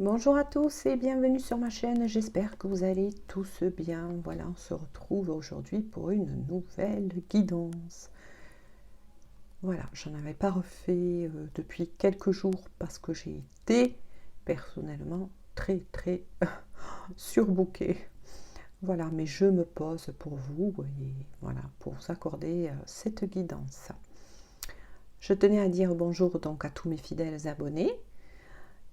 Bonjour à tous et bienvenue sur ma chaîne, j'espère que vous allez tous bien. Voilà, on se retrouve aujourd'hui pour une nouvelle guidance. Voilà, j'en avais pas refait depuis quelques jours parce que j'ai été personnellement très surbookée. Voilà, mais je me pose pour vous et voilà, pour vous accorder cette guidance. Je tenais à dire bonjour donc à tous mes fidèles abonnés.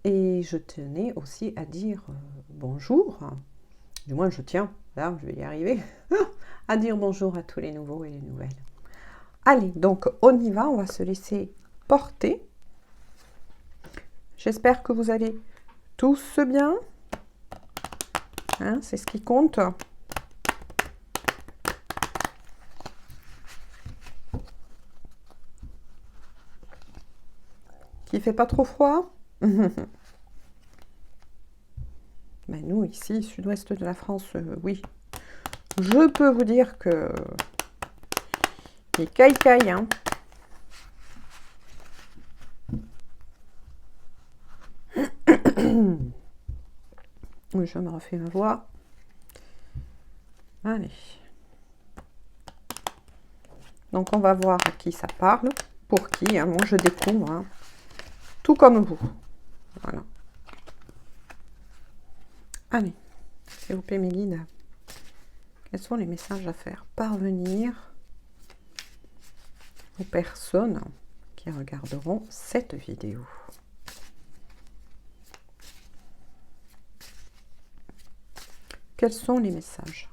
Et je tenais aussi à dire bonjour, du moins je tiens, là je vais y arriver, à dire bonjour à tous les nouveaux et les nouvelles. Allez, donc on y va, on va se laisser porter. J'espère que vous allez tous bien, hein, c'est ce qui compte. Qu'il fait pas trop froid. Ben nous, ici, sud-ouest de la France, oui. Je peux vous dire que les caille-caille, hein. Oui, je me refais ma voix. Allez. Donc, on va voir à qui ça parle. Pour qui, hein. Moi, je découvre, hein. Tout comme vous. Voilà. Allez, s'il vous plaît, mes guides. Quels sont les messages à faire parvenir aux personnes qui regarderont cette vidéo? Quels sont les messages?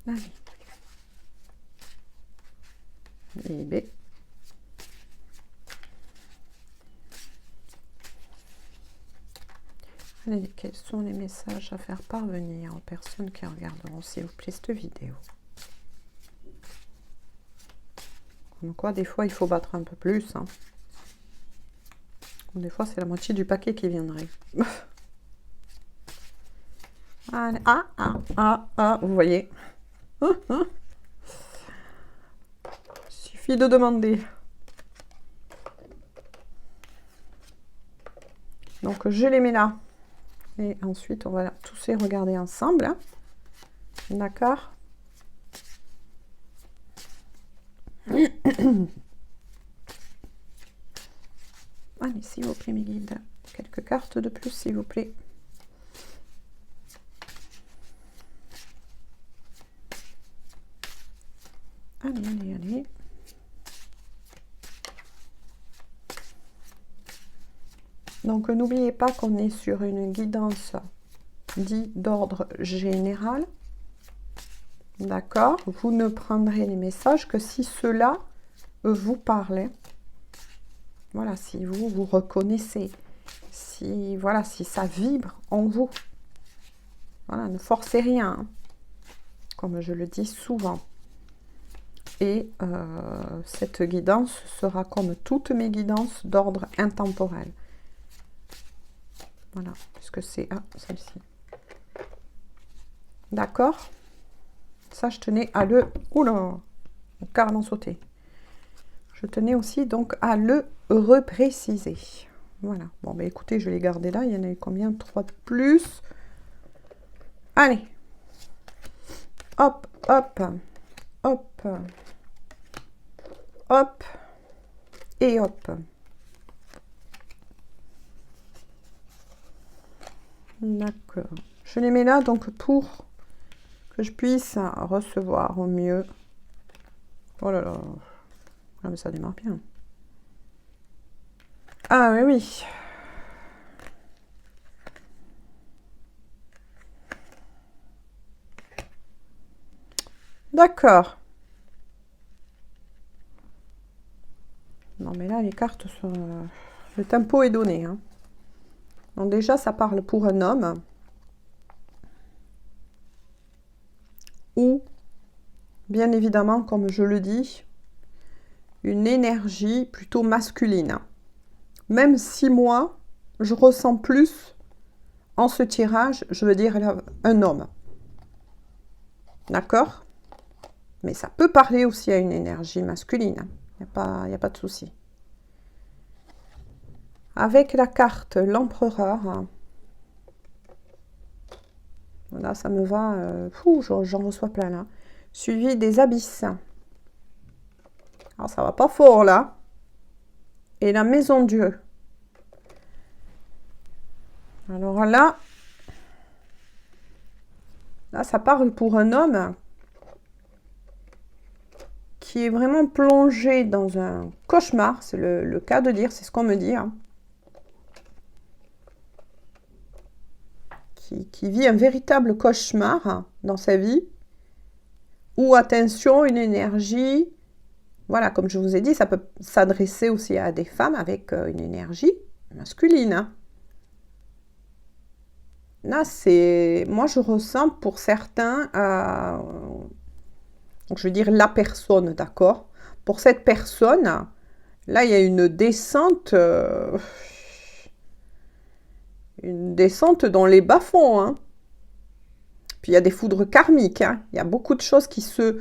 Allez. Et B. Allez, quels sont les messages à faire parvenir aux personnes qui regarderont, s'il vous plaît, cette vidéo? Comme quoi, des fois, il faut battre un peu plus. Hein. Des fois, c'est la moitié du paquet qui viendrait. Allez. Vous voyez. Suffit de demander. Donc, je les mets là. Et ensuite, on va tous les regarder ensemble. Hein. D'accord? Allez, s'il vous plaît, mes guides. Quelques cartes de plus, s'il vous plaît. Allez. Donc, n'oubliez pas qu'on est sur une guidance dite d'ordre général. D'accord? Vous ne prendrez les messages que si cela vous parle. Voilà, si vous vous reconnaissez. Si, voilà, si ça vibre en vous. Voilà, ne forcez rien. Hein, comme je le dis souvent. Et cette guidance sera comme toutes mes guidances d'ordre intemporel. Voilà, puisque c'est celle-ci. D'accord? Ça, je tenais à le... Oula, carrément sauté. Je tenais aussi donc à le repréciser. Voilà. Bon, ben écoutez, je vais les garder là. Il y en a eu combien? 3 de plus. Allez. Hop. Et hop. D'accord. Je les mets là donc pour que je puisse recevoir au mieux. Oh là là. Ah mais ça démarre bien. Ah oui. D'accord. Non mais là les cartes sont... Le tempo est donné. Hein. Donc déjà ça parle pour un homme. Ou, bien évidemment, comme je le dis, une énergie plutôt masculine. Même si moi, je ressens plus en ce tirage, je veux dire un homme. D'accord? Mais ça peut parler aussi à une énergie masculine. Il n'y a pas de souci. Avec la carte l'empereur, là ça me va, j'en reçois plein là. Suivi des abysses. Alors ça va pas fort là. Et la maison Dieu. Alors là ça parle pour un homme qui est vraiment plongé dans un cauchemar. C'est le cas de dire, c'est ce qu'on me dit. Hein. Qui vit un véritable cauchemar dans sa vie. Ou attention, une énergie. Voilà, comme je vous ai dit, ça peut s'adresser aussi à des femmes avec une énergie masculine. Hein. Là, c'est... Moi, je ressens pour certains... donc, je veux dire la personne, d'accord? Pour cette personne, là, il y a une descente... une descente dans les bas-fonds. Hein. Puis, il y a des foudres karmiques. Hein. Il y a beaucoup de choses qui se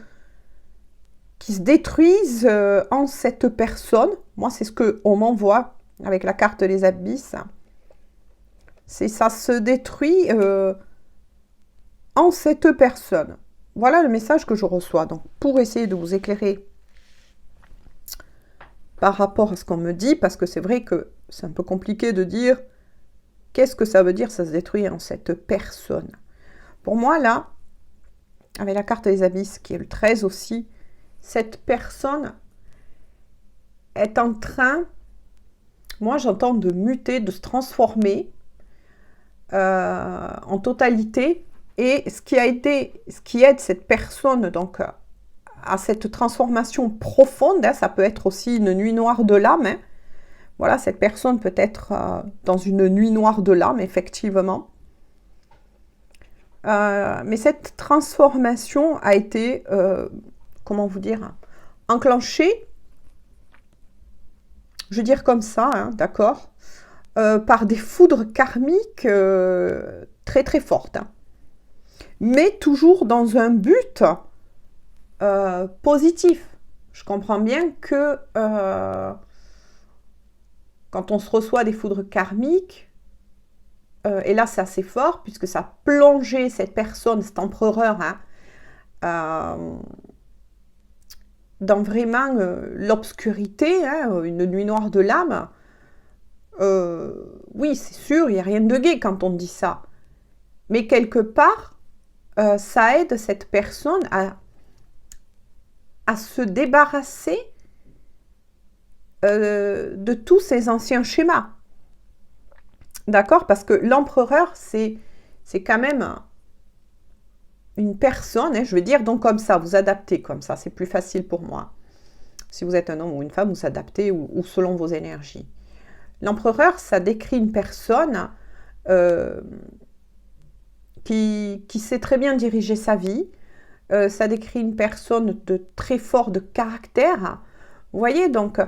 détruisent en cette personne. Moi, c'est ce qu'on m'envoie avec la carte des abysses. Ça se détruit en cette personne. Voilà le message que je reçois. Donc, pour essayer de vous éclairer par rapport à ce qu'on me dit, parce que c'est vrai que c'est un peu compliqué de dire qu'est-ce que ça veut dire, ça se détruit en cette personne. Pour moi, là, avec la carte des abysses, qui est le 13 aussi, cette personne est en train, moi j'entends, de muter, de se transformer en totalité. Et ce qui aide cette personne donc à cette transformation profonde, hein, ça peut être aussi une nuit noire de l'âme. Hein. Voilà, cette personne peut être dans une nuit noire de l'âme, effectivement. Mais cette transformation a été, comment vous dire, enclenchée, je veux dire comme ça, hein, d'accord, par des foudres karmiques très très fortes. Hein. Mais toujours dans un but positif. Je comprends bien que quand on se reçoit des foudres karmiques, et là c'est assez fort, puisque ça a plongé cette personne, cet empereur, hein, dans vraiment l'obscurité, hein, une nuit noire de l'âme. Oui, c'est sûr, il n'y a rien de gai quand on dit ça. Mais quelque part, ça aide cette personne à se débarrasser de tous ces anciens schémas. D'accord? Parce que l'empereur, c'est quand même une personne, hein, je veux dire, donc comme ça, vous adaptez comme ça, c'est plus facile pour moi. Si vous êtes un homme ou une femme, vous adaptez ou selon vos énergies. L'empereur, ça décrit une personne qui sait très bien diriger sa vie. Ça décrit une personne de très fort de caractère. Vous voyez, donc,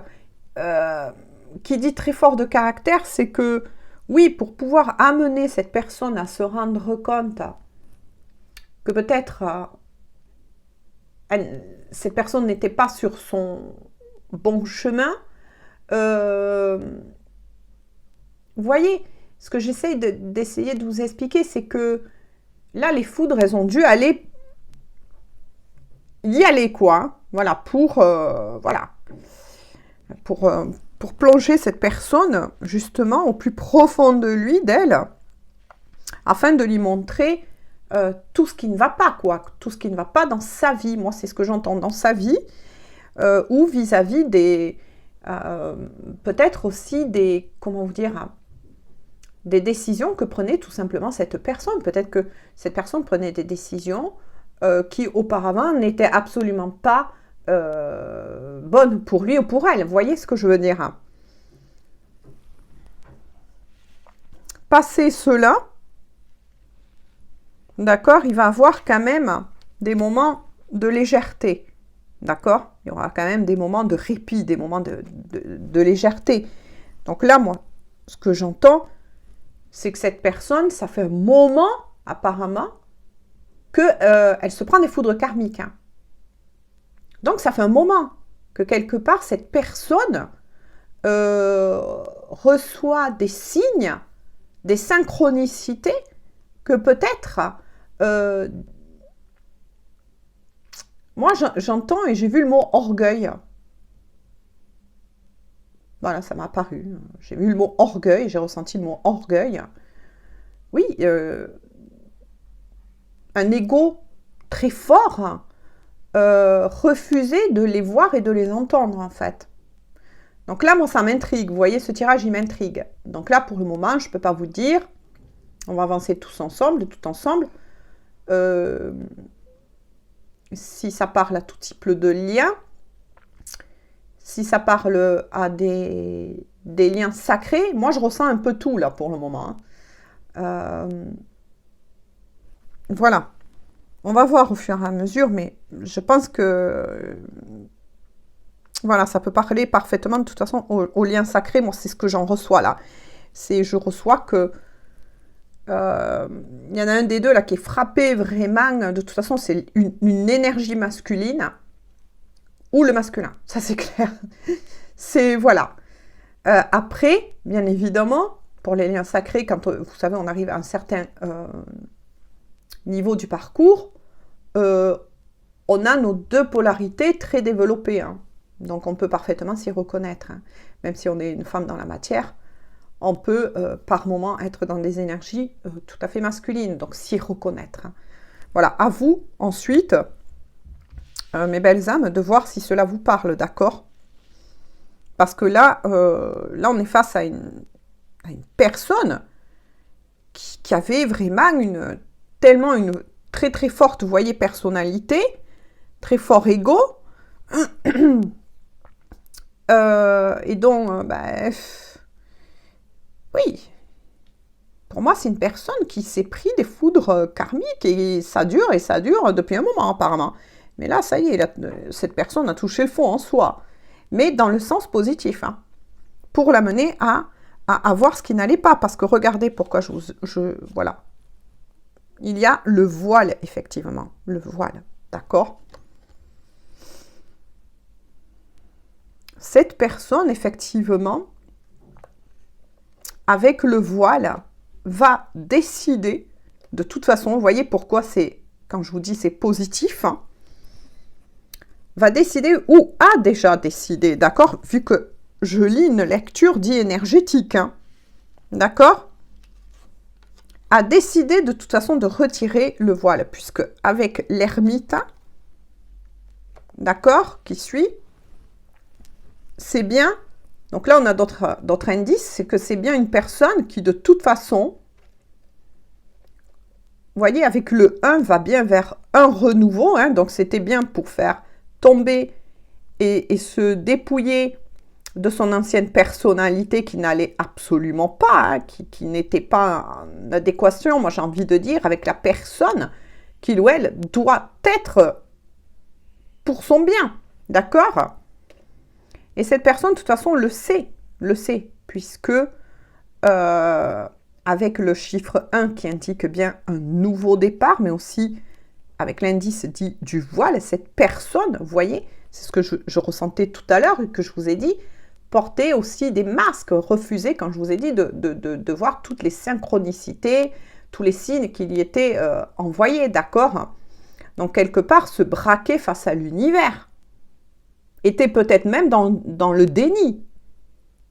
qui dit très fort de caractère, c'est que, oui, pour pouvoir amener cette personne à se rendre compte que peut-être cette personne n'était pas sur son bon chemin, vous voyez, ce que j'essaye d'essayer de vous expliquer, c'est que là, les foudres, elles ont dû y aller, quoi. Hein, voilà, pour plonger cette personne, justement, au plus profond de lui, d'elle, afin de lui montrer tout ce qui ne va pas, quoi. Tout ce qui ne va pas dans sa vie. Moi, c'est ce que j'entends dans sa vie, ou vis-à-vis des... peut-être aussi des... Comment vous dire, des décisions que prenait tout simplement cette personne. Peut-être que cette personne prenait des décisions qui auparavant n'étaient absolument pas bonnes pour lui ou pour elle. Vous voyez ce que je veux dire, hein? Passer cela, d'accord, il va avoir quand même des moments de légèreté. D'accord? Il y aura quand même des moments de répit, des moments de légèreté. Donc là, moi, ce que j'entends, c'est que cette personne, ça fait un moment, apparemment, qu'elle se prend des foudres karmiques. Hein. Donc, ça fait un moment que quelque part, cette personne reçoit des signes, des synchronicités que peut-être... moi, j'entends et j'ai vu le mot orgueil. Voilà, ça m'a apparu. J'ai vu le mot orgueil, j'ai ressenti le mot orgueil. Oui, un ego très fort refusait de les voir et de les entendre, en fait. Donc là, moi, ça m'intrigue. Vous voyez, ce tirage, il m'intrigue. Donc là, pour le moment, je ne peux pas vous dire. On va avancer tous ensemble, tout ensemble. Si ça parle à tout type de liens, si ça parle à des liens sacrés, moi, je ressens un peu tout, là, pour le moment. Voilà. On va voir au fur et à mesure, mais je pense que... Voilà, ça peut parler parfaitement, de toute façon, au lien sacré. Moi, c'est ce que j'en reçois, là. Je reçois que... y en a un des deux, là, qui est frappé vraiment. De toute façon, c'est une énergie masculine ou le masculin. Ça, c'est clair. C'est... Voilà. Après, bien évidemment, pour les liens sacrés, quand, vous savez, on arrive à un certain niveau du parcours, on a nos deux polarités très développées. Hein. Donc, on peut parfaitement s'y reconnaître. Hein. Même si on est une femme dans la matière, on peut, par moment, être dans des énergies tout à fait masculines. Donc, s'y reconnaître. Hein. Voilà. À vous, ensuite, mes belles âmes, de voir si cela vous parle, d'accord ? Parce que là, on est face à une personne qui avait vraiment tellement une très très forte, vous voyez, personnalité, très fort ego, et donc, oui, pour moi, c'est une personne qui s'est pris des foudres karmiques, et ça dure depuis un moment, apparemment. Mais là, ça y est, cette personne a touché le fond en soi, mais dans le sens positif, hein, pour l'amener à voir ce qui n'allait pas, parce que regardez pourquoi voilà. Il y a le voile, effectivement, le voile, d'accord ? Cette personne, effectivement, avec le voile, va décider, de toute façon, vous voyez pourquoi c'est, quand je vous dis c'est positif, hein, va décider, ou a déjà décidé, d'accord ? Vu que je lis une lecture dite énergétique, hein, d'accord ? A décidé de toute façon de retirer le voile, puisque avec l'ermite, d'accord, qui suit, c'est bien, donc là on a d'autres indices, c'est que c'est bien une personne qui de toute façon, vous voyez, avec le 1 va bien vers un renouveau, hein, donc c'était bien pour faire tomber et se dépouiller de son ancienne personnalité qui n'allait absolument pas, hein, qui n'était pas en adéquation, moi j'ai envie de dire, avec la personne qu'il ou elle doit être pour son bien, d'accord ? Et cette personne, de toute façon, le sait, puisque avec le chiffre 1 qui indique bien un nouveau départ, mais aussi avec l'indice dit du voile, cette personne, vous voyez, c'est ce que je ressentais tout à l'heure et que je vous ai dit, porter aussi des masques, refuser, quand je vous ai dit, de voir toutes les synchronicités, tous les signes qui y étaient envoyés, d'accord ? Donc, quelque part, se braquer face à l'univers était peut-être même dans le déni.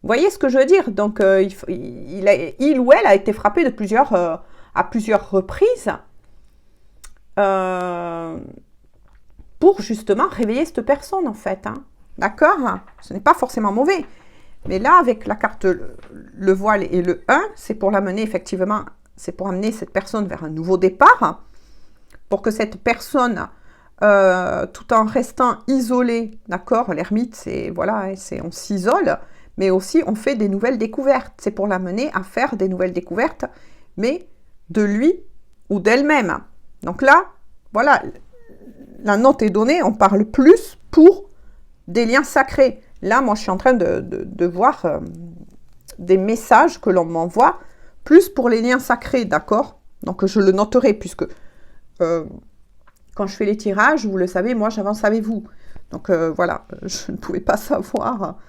Vous voyez ce que je veux dire ? Donc, il ou elle a été frappé à plusieurs reprises pour justement réveiller cette personne, en fait. Hein. D'accord ? Ce n'est pas forcément mauvais. Mais là, avec la carte le voile et le 1, c'est pour l'amener, effectivement, c'est pour amener cette personne vers un nouveau départ, pour que cette personne, tout en restant isolée, d'accord, l'ermite, c'est, voilà, on s'isole, mais aussi on fait des nouvelles découvertes. C'est pour l'amener à faire des nouvelles découvertes, mais de lui ou d'elle-même. Donc là, voilà, la note est donnée, on parle plus pour des liens sacrés. Là, moi, je suis en train de voir des messages que l'on m'envoie, plus pour les liens sacrés, d'accord ? Donc, je le noterai, puisque quand je fais les tirages, vous le savez, moi, j'avance avec vous. Donc voilà, je ne pouvais pas savoir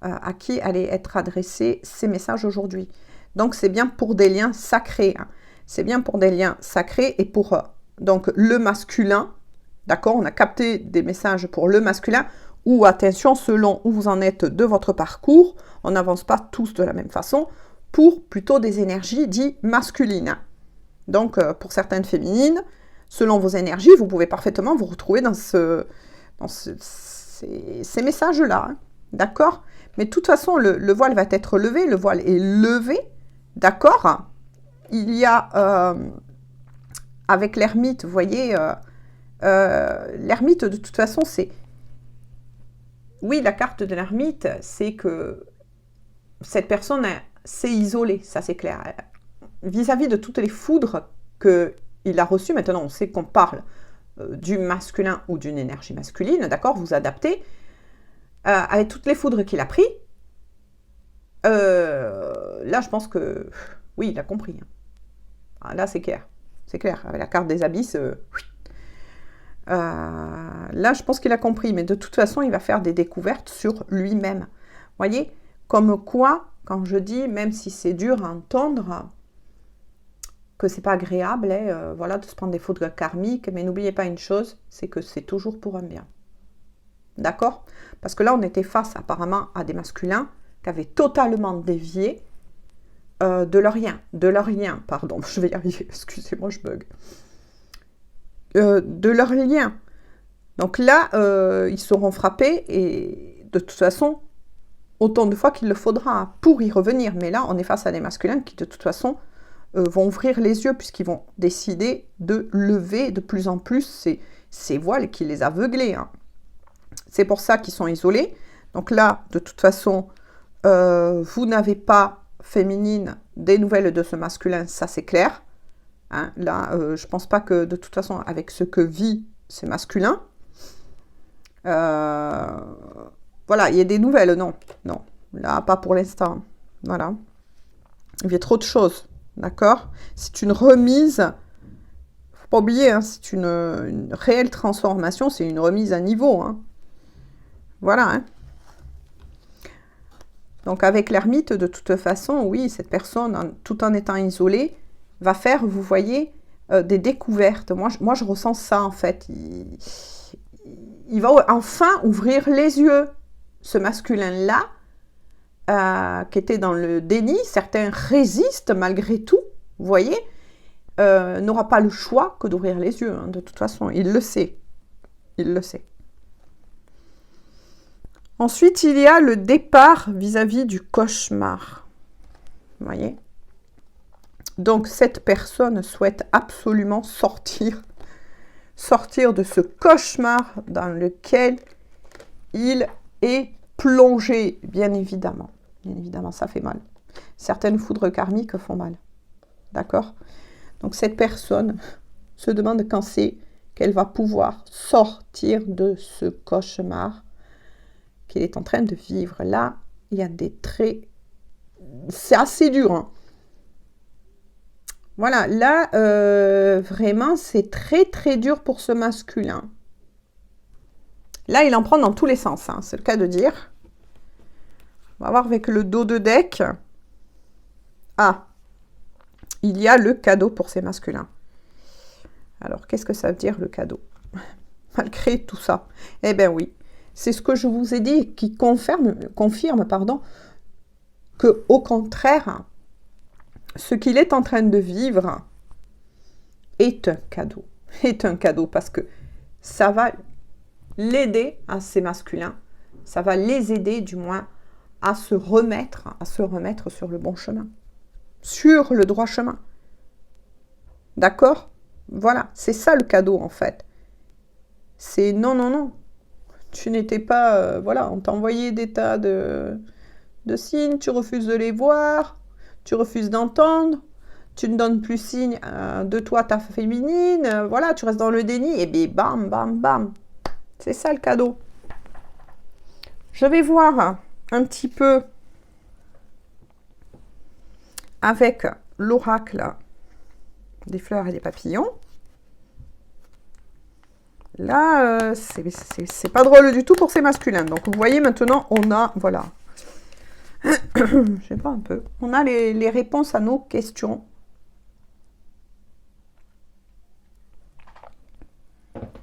à qui allaient être adressés ces messages aujourd'hui. Donc c'est bien pour des liens sacrés. Hein. C'est bien pour des liens sacrés et pour donc le masculin. D'accord, on a capté des messages pour le masculin. Ou attention, selon où vous en êtes de votre parcours, on n'avance pas tous de la même façon. Pour plutôt des énergies dites masculines. Donc pour certaines féminines, selon vos énergies, vous pouvez parfaitement vous retrouver dans ces messages-là. Hein. D'accord? Mais de toute façon, le voile va être levé. Le voile est levé. D'accord? Il y a, avec l'ermite, vous voyez, l'ermite, de toute façon, c'est... Oui, la carte de l'ermite, c'est que cette personne s'est isolée, ça c'est clair. Vis-à-vis de toutes les foudres qu'il a reçues, maintenant on sait qu'on parle du masculin ou d'une énergie masculine, d'accord? Vous adaptez. Avec toutes les foudres qu'il a pris, là je pense que oui, il a compris. Ah, là c'est clair, avec la carte des abysses. Là je pense qu'il a compris, mais de toute façon il va faire des découvertes sur lui-même. Vous voyez, comme quoi, quand je dis, même si c'est dur à entendre, que c'est pas agréable, voilà, de se prendre des foudres karmiques, mais n'oubliez pas une chose, c'est que c'est toujours pour un bien. D'accord? Parce que là, on était face apparemment à des masculins qui avaient totalement dévié de leur lien, pardon, je vais y arriver, excusez-moi, je bug. De leur lien. Donc là, ils seront frappés et de toute façon, autant de fois qu'il le faudra pour y revenir. Mais là, on est face à des masculins qui, de toute façon, vont ouvrir les yeux puisqu'ils vont décider de lever de plus en plus ces voiles qui les aveuglent. Hein. C'est pour ça qu'ils sont isolés. Donc là, de toute façon, vous n'avez pas, féminine, des nouvelles de ce masculin, ça c'est clair. Hein, là, je ne pense pas que, de toute façon, avec ce que vit ces masculins, voilà, il y a des nouvelles, non. Là, pas pour l'instant. Voilà. Il y a trop de choses, d'accord? C'est une remise... Faut pas oublier, hein, c'est une réelle transformation, c'est une remise à niveau, hein. Voilà. Hein. Donc avec l'ermite, de toute façon, oui, cette personne, tout en étant isolée, va faire, vous voyez, des découvertes. Moi, je ressens ça, en fait. Il va enfin ouvrir les yeux. Ce masculin-là, qui était dans le déni, certains résistent malgré tout, vous voyez, n'aura pas le choix que d'ouvrir les yeux, hein, de toute façon. Il le sait. Il le sait. Ensuite, il y a le départ vis-à-vis du cauchemar. Vous voyez? Donc, cette personne souhaite absolument sortir de ce cauchemar dans lequel il est plongé, bien évidemment. Bien évidemment, ça fait mal. Certaines foudres karmiques font mal. D'accord? Donc, cette personne se demande quand c'est qu'elle va pouvoir sortir de ce cauchemar qu'il est en train de vivre. Là, il y a des traits... C'est assez dur. Hein. Voilà, là, vraiment, c'est très, très dur pour ce masculin. Là, il en prend dans tous les sens, hein, c'est le cas de dire. On va voir avec le dos de deck. Ah, il y a le cadeau pour ces masculins. Alors, qu'est-ce que ça veut dire, le cadeau? Malgré tout ça. Eh bien oui, c'est ce que je vous ai dit qui confirme, que au contraire, ce qu'il est en train de vivre est un cadeau. Est un cadeau parce que ça va l'aider à ces masculins, ça va les aider du moins à se remettre sur le bon chemin, sur le droit chemin. D'accord? Voilà, c'est ça le cadeau en fait. C'est non. Tu n'étais pas... voilà, on t'a envoyé des tas de signes, tu refuses de les voir, tu refuses d'entendre, tu ne donnes plus signe de toi, ta féminine, voilà, tu restes dans le déni, et bien bam, bam, bam. C'est ça le cadeau. Je vais voir un petit peu avec l'oracle des fleurs et des papillons. Là, c'est pas drôle du tout pour ces masculins. Donc, vous voyez, maintenant, on a, voilà. Je sais pas un peu. On a les réponses à nos questions.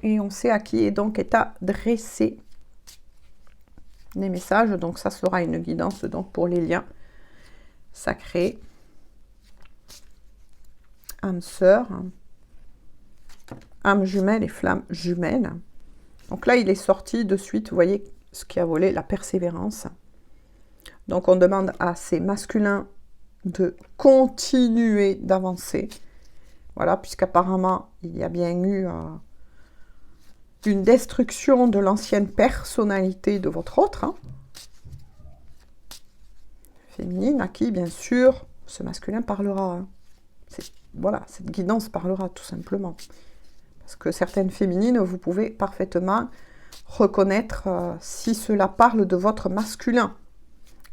Et on sait à qui donc est adressé les messages. Donc, ça sera une guidance donc pour les liens sacrés. Âme sœur, âme jumelle et flamme jumelle. Donc là, il est sorti de suite, vous voyez, ce qui a volé, la persévérance. Donc, on demande à ces masculins de continuer d'avancer. Voilà, puisqu'apparemment, il y a bien eu une destruction de l'ancienne personnalité de votre autre. Hein. Féminine, à qui, bien sûr, ce masculin parlera. Hein. Voilà, cette guidance parlera tout simplement. Parce que certaines féminines, vous pouvez parfaitement reconnaître si cela parle de votre masculin.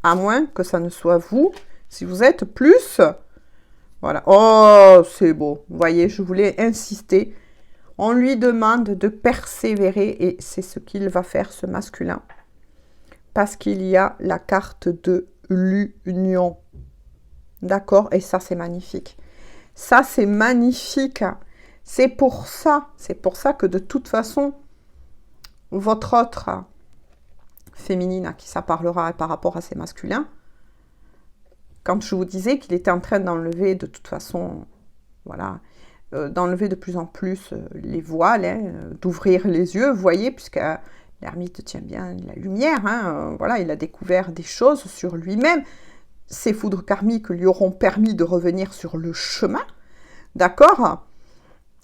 À moins que ça ne soit vous, si vous êtes plus... Voilà. Oh, c'est beau. Vous voyez, je voulais insister. On lui demande de persévérer et c'est ce qu'il va faire, ce masculin. Parce qu'il y a la carte de l'union. D'accord? Et ça, c'est magnifique. Ça, c'est magnifique. C'est pour ça que de toute façon, votre autre féminine à qui ça parlera par rapport à ces masculins, quand je vous disais qu'il était en train d'enlever de toute façon, voilà, d'enlever de plus en plus les voiles, hein, d'ouvrir les yeux, vous voyez, puisque l'ermite tient bien la lumière, hein, voilà, il a découvert des choses sur lui-même. Ces foudres karmiques lui auront permis de revenir sur le chemin, d'accord,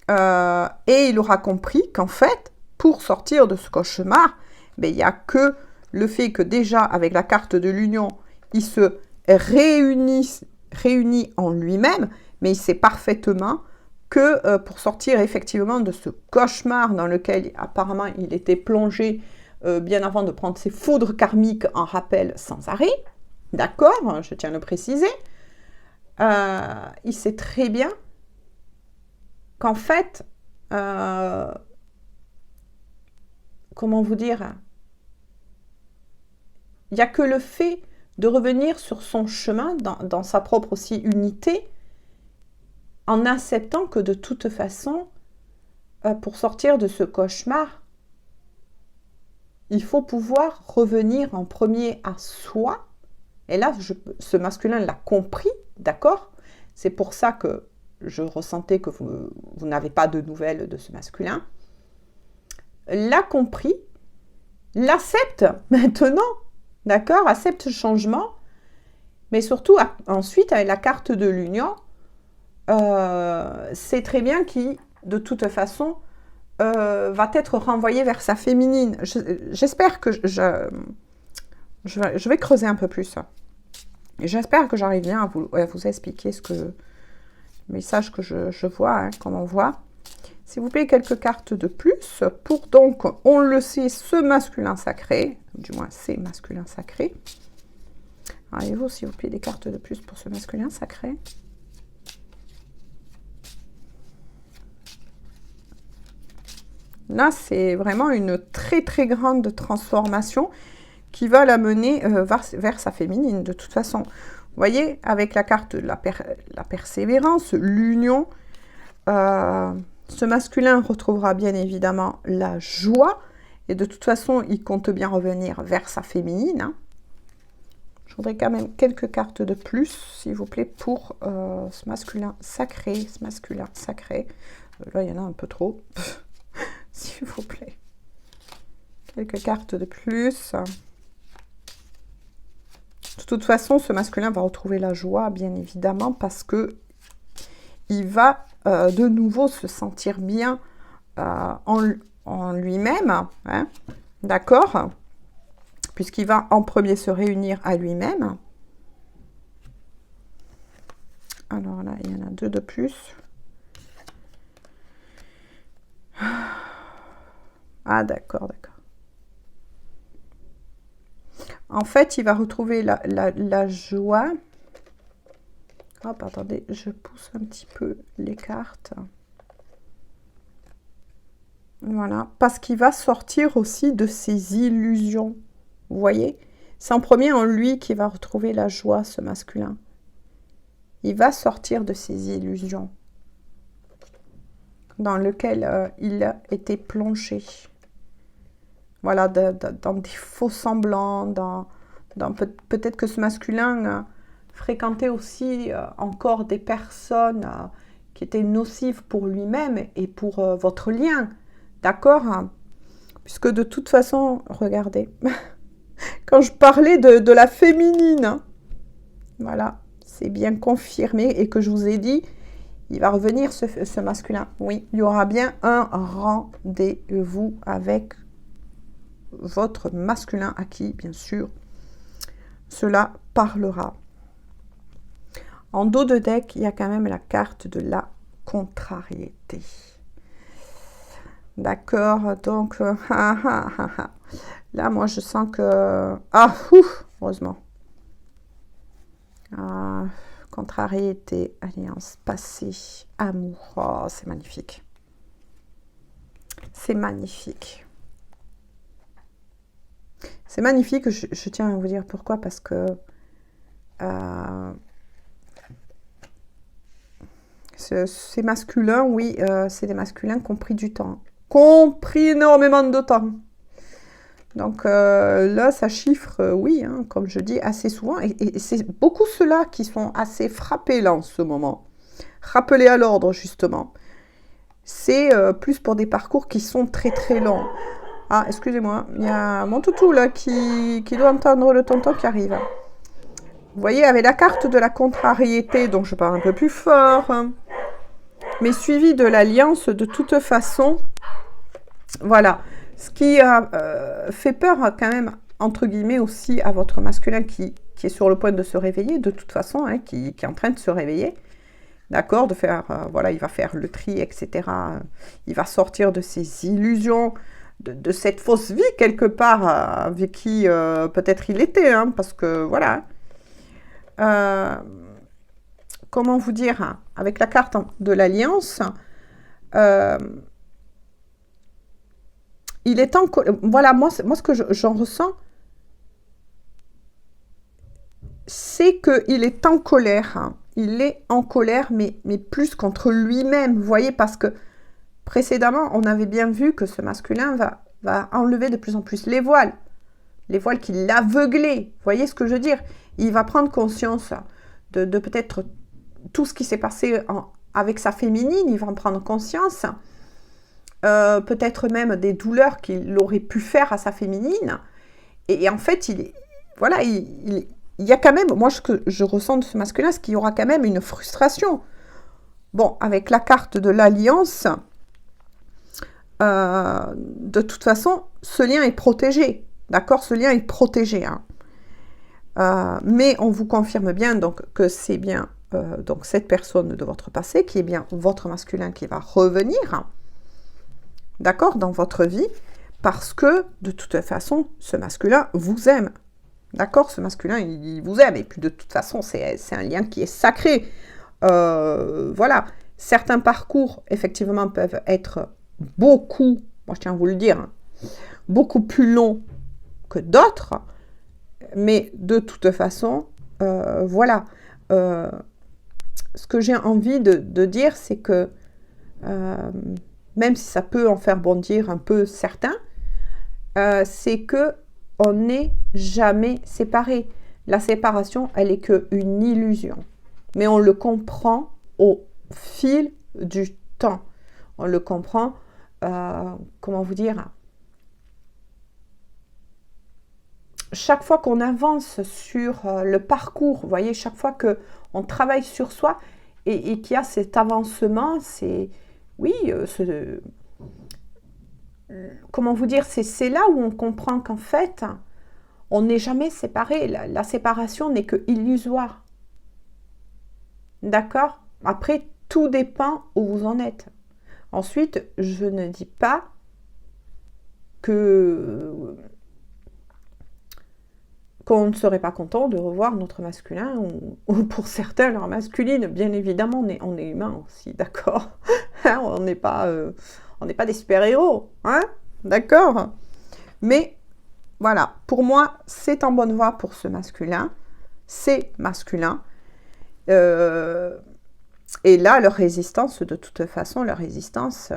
et il aura compris qu'en fait, pour sortir de ce cauchemar, ben, il n'y a que le fait que déjà, avec la carte de l'union, il se réunit en lui-même, mais il sait parfaitement que pour sortir effectivement de ce cauchemar dans lequel apparemment il était plongé bien avant de prendre ses foudres karmiques en rappel sans arrêt, d'accord, je tiens à le préciser, il sait très bien qu'en fait, comment vous dire, il n'y a que le fait de revenir sur son chemin, dans sa propre aussi unité, en acceptant que de toute façon, pour sortir de ce cauchemar, il faut pouvoir revenir en premier à soi. Et là, ce masculin l'a compris, d'accord? C'est pour ça que je ressentais que vous n'avez pas de nouvelles de ce masculin. L'a compris, l'accepte maintenant, d'accord? Accepte le changement, mais surtout ensuite avec la carte de l'union, c'est très bien qu'il, de toute façon, va être renvoyé vers sa féminine. J'espère que je vais creuser un peu plus. Et j'espère que j'arrive bien à vous expliquer le message que je vois, hein, comme on voit. S'il vous plaît, quelques cartes de plus pour donc, on le sait, ce masculin sacré, du moins ces masculins sacrés. Avez-vous, s'il vous plaît, des cartes de plus pour ce masculin sacré? Là, c'est vraiment une très très grande transformation qui va l'amener vers sa féminine, de toute façon. Vous voyez, avec la carte de la persévérance, l'union, ce masculin retrouvera bien évidemment la joie. Et de toute façon, il compte bien revenir vers sa féminine. Hein. Je voudrais quand même quelques cartes de plus, s'il vous plaît, pour ce masculin sacré. Ce masculin sacré. Là, il y en a un peu trop. S'il vous plaît. Quelques cartes de plus. De toute façon, ce masculin va retrouver la joie, bien évidemment, parce que il va de nouveau se sentir bien en lui-même, hein, d'accord, puisqu'il va en premier se réunir à lui-même. Alors là, il y en a deux de plus. Ah, d'accord, d'accord. En fait, il va retrouver la joie. Hop, attendez, je pousse un petit peu les cartes. Voilà, parce qu'il va sortir aussi de ses illusions. Vous voyez? C'est en premier en lui qu'il va retrouver la joie, ce masculin. Il va sortir de ses illusions dans lesquelles il a été plongé. Voilà, dans des faux semblants, peut-être que ce masculin fréquentait aussi encore des personnes qui étaient nocives pour lui-même et pour votre lien. D'accord? Puisque de toute façon, regardez, quand je parlais de la féminine, hein, voilà, c'est bien confirmé et que je vous ai dit, il va revenir ce masculin. Oui, il y aura bien un rendez-vous avec votre masculin à qui, bien sûr, cela parlera. En dos de deck, il y a quand même la carte de la contrariété. D'accord, donc, là, moi, je sens que... Ah, ouf, heureusement. Contrariété, alliance passée, amour. Oh, c'est magnifique. C'est magnifique. C'est magnifique, je tiens à vous dire pourquoi, parce que ces masculins, oui, c'est des masculins qui ont pris du temps. Qui ont pris énormément de temps. Donc là, ça chiffre, oui, hein, comme je dis, assez souvent. Et c'est beaucoup ceux-là qui sont assez frappés là en ce moment. Rappelés à l'ordre, justement. C'est plus pour des parcours qui sont très très longs. Ah, excusez-moi, il y a mon toutou là qui doit entendre le tonton qui arrive. Vous voyez, avec la carte de la contrariété, donc je parle un peu plus fort, hein, mais suivi de l'alliance de toute façon, voilà. Ce qui fait peur quand même, entre guillemets, aussi à votre masculin qui est sur le point de se réveiller, de toute façon, hein, qui est en train de se réveiller. D'accord, de faire, voilà, il va faire le tri, etc. Il va sortir de ses illusions, de cette fausse vie, quelque part, avec qui peut-être il était, hein, parce que, voilà. Comment vous dire, hein, avec la carte de l'alliance, il est en... Voilà, moi ce que j'en ressens, c'est qu'il est en colère, hein. Il est en colère, mais plus contre lui-même, vous voyez, parce que précédemment, on avait bien vu que ce masculin va enlever de plus en plus les voiles qui l'aveuglaient, vous voyez ce que je veux dire? Il va prendre conscience de peut-être tout ce qui s'est passé avec sa féminine, il va en prendre conscience, peut-être même des douleurs qu'il aurait pu faire à sa féminine, et en fait, il y a quand même, moi ce que je ressens de ce masculin, c'est qu'il y aura quand même une frustration. Bon, avec la carte de l'alliance, de toute façon, ce lien est protégé. D'accord? Ce lien est protégé. Hein. Mais on vous confirme bien donc, que c'est bien donc, cette personne de votre passé, qui est bien votre masculin qui va revenir. Hein, d'accord? Dans votre vie. Parce que, de toute façon, ce masculin vous aime. D'accord? Ce masculin, il vous aime. Et puis, de toute façon, c'est un lien qui est sacré. Voilà. Certains parcours, effectivement, peuvent être beaucoup, moi je tiens à vous le dire, hein, beaucoup plus longs que d'autres. Mais de toute façon, voilà. Ce que j'ai envie de dire, c'est que même si ça peut en faire bondir un peu certains, c'est que on n'est jamais séparés. La séparation, elle est qu'une illusion. Mais on le comprend au fil du temps. On le comprend, comment vous dire, chaque fois qu'on avance sur le parcours, vous voyez, chaque fois qu'on travaille sur soi et qu'il y a cet avancement, c'est, oui, comment vous dire, c'est là où on comprend qu'en fait, on n'est jamais séparés. La séparation n'est que illusoire. D'accord? Après, tout dépend où vous en êtes. Ensuite, je ne dis pas qu'on ne serait pas content de revoir notre masculin ou pour certains leur masculine. Bien évidemment, on est humain aussi, d'accord? On n'est pas On n'est pas des super-héros, hein? D'accord? Mais voilà, pour moi, c'est en bonne voie pour ce masculin. C'est masculin. Et là, leur résistance, de toute façon, leur résistance,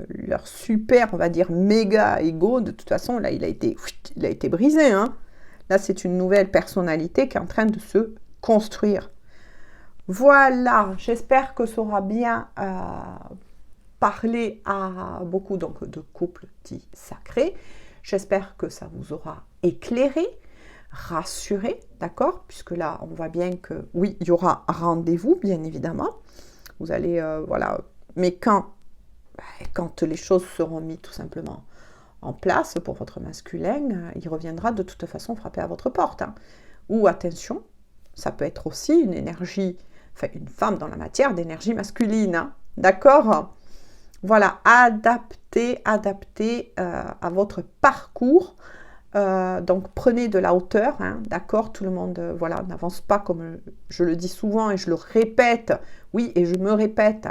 leur super, on va dire, méga ego, de toute façon, là, il a été brisé. Hein. Là, c'est une nouvelle personnalité qui est en train de se construire. Voilà, j'espère que ça aura bien parlé à beaucoup donc, de couples dits sacrés. J'espère que ça vous aura éclairé, rassuré, d'accord? Puisque là, on voit bien que, oui, il y aura rendez-vous, bien évidemment. Vous allez, voilà, mais quand les choses seront mises tout simplement en place pour votre masculin, il reviendra de toute façon frapper à votre porte. Hein. Ou attention, ça peut être aussi une énergie, enfin une femme dans la matière d'énergie masculine, hein, d'accord? Voilà, adaptez à votre parcours. Donc prenez de la hauteur, hein, d'accord? Tout le monde, voilà, n'avance pas comme je le dis souvent et je le répète, oui, et je me répète,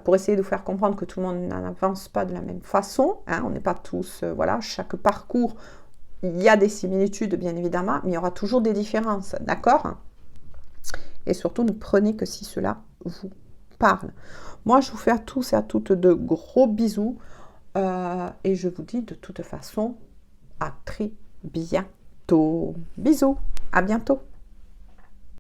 pour essayer de vous faire comprendre que tout le monde n'avance pas de la même façon, hein, on n'est pas tous, voilà, chaque parcours, il y a des similitudes bien évidemment, mais il y aura toujours des différences, d'accord? Et surtout, ne prenez que si cela vous parle. Moi, je vous fais à tous et à toutes de gros bisous, et je vous dis de toute façon, à très bientôt. Bisous, à bientôt.